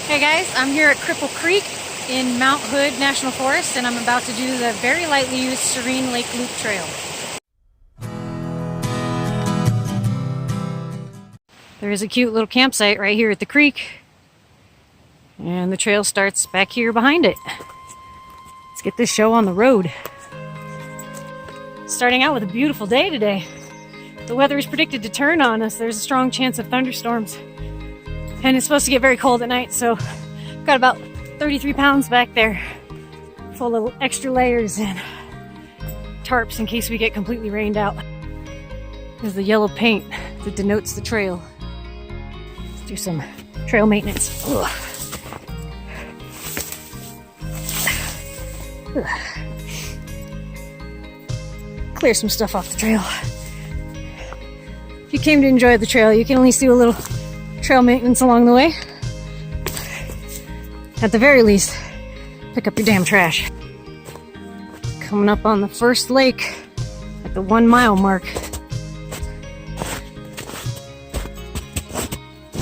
Hey guys, I'm here at Cripple Creek in Mount Hood National Forest, and I'm about to do the very lightly used Serene Lake Loop trail. There is a cute little campsite right here at the creek, and the trail starts back here behind it. Let's get this show on the road. Starting out with a beautiful day today. The weather is predicted to turn on us. There's a strong chance of thunderstorms. And it's supposed to get very cold at night, so I've got about 33 pounds back there full of extra layers and tarps in case we get completely rained out. There's the yellow paint that denotes the trail. Let's do some trail maintenance. Ugh. Ugh. Clear some stuff off the trail. If you came to enjoy the trail, you can at least do a little trail maintenance along the way. At the very least, pick up your damn trash. Coming up on the first lake at the 1 mile mark.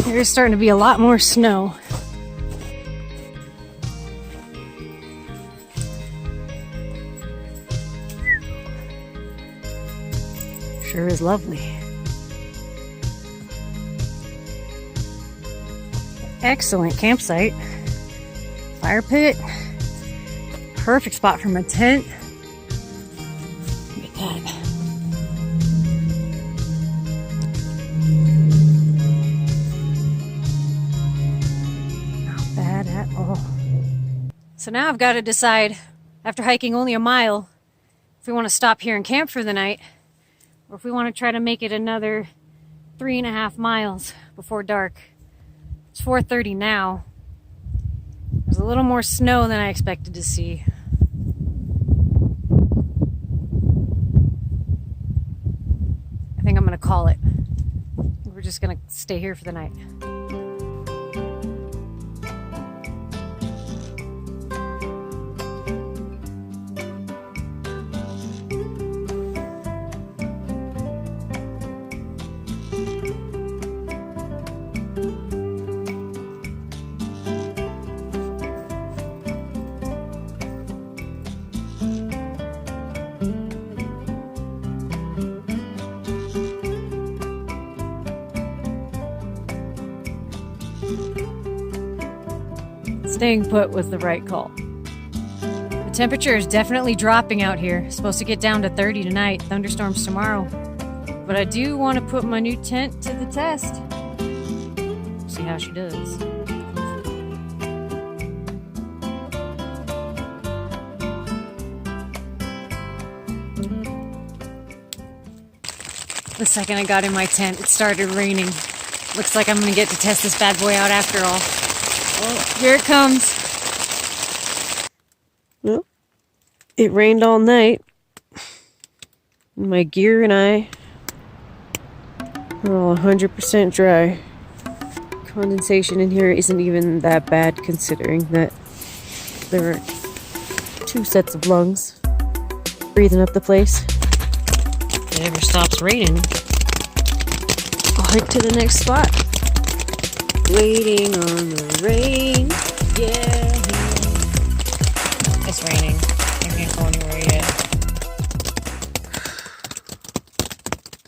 There's starting to be a lot more snow. Sure is lovely. Excellent campsite. Fire pit. Perfect spot for my tent. Look at that. Not bad at all. So now I've got to decide, after hiking only a mile, if we want to stop here and camp for the night, or if we want to try to make it another 3.5 miles before dark. It's 4:30 now. There's a little more snow than I expected to see. I think I'm gonna call it. We're just gonna stay here for the night. Staying put was the right call. The temperature is definitely dropping out here. It's supposed to get down to 30 tonight, thunderstorms tomorrow. But I do want to put my new tent to the test. See how she does. The second I got in my tent, it started raining. Looks like I'm gonna get to test this bad boy out after all. Oh, here it comes. Well, it rained all night. My gear and I are all 100% dry. Condensation in here isn't even that bad considering that there are 2 sets of lungs breathing up the place. If it ever stops raining, I'll hike to the next spot. Waiting on the rain, yeah. it's raining. I can't go anywhere yet.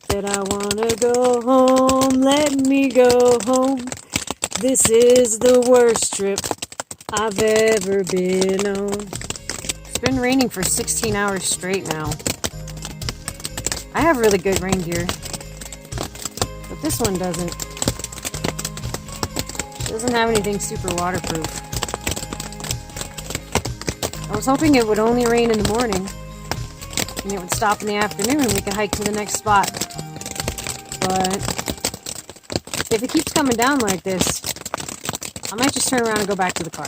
Said I wanna go home, let me go home. This is the worst trip I've ever been on. It's been raining for 16 hours straight now. I have really good rain gear, but this one doesn't. It doesn't have anything super waterproof. I was hoping it would only rain in the morning and it would stop in the afternoon and we could hike to the next spot. But if it keeps coming down like this, I might just turn around and go back to the car.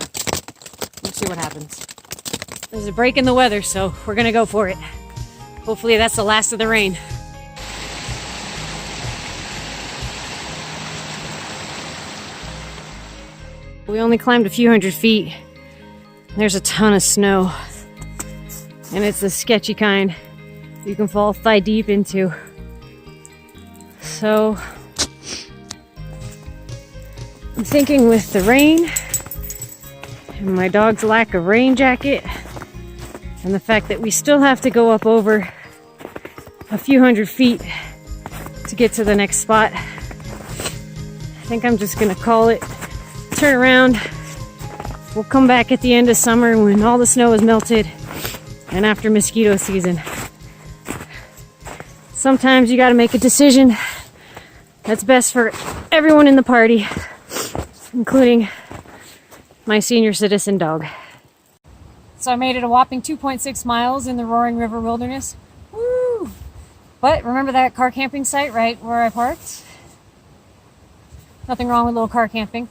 Let's see what happens. There's a break in the weather, so we're gonna go for it. Hopefully that's the last of the rain. We only climbed a few hundred feet. There's a ton of snow. And it's the sketchy kind you can fall thigh deep into. So I'm thinking with the rain and my dog's lack of rain jacket, and the fact that we still have to go up over a few hundred feet to get to the next spot, I think I'm just gonna call it, turn around. We'll come back at the end of summer when all the snow is melted and after mosquito season. Sometimes you gotta make a decision that's best for everyone in the party, including my senior citizen dog. So I made it a whopping 2.6 miles in the Roaring River Wilderness. Woo! But remember that car camping site right where I parked? Nothing wrong with little car camping.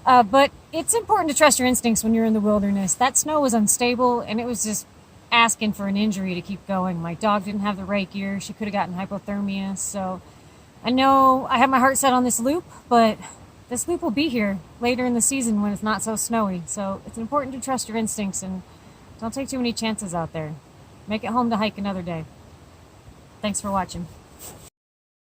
But it's important to trust your instincts when you're in the wilderness. That snow was unstable and it was just asking for an injury to keep going. My dog didn't have the right gear. She could have gotten hypothermia. So I know I have my heart set on this loop, but this loop will be here later in the season when it's not so snowy. So it's important to trust your instincts and don't take too many chances out there. Make it home to hike another day. Thanks for watching.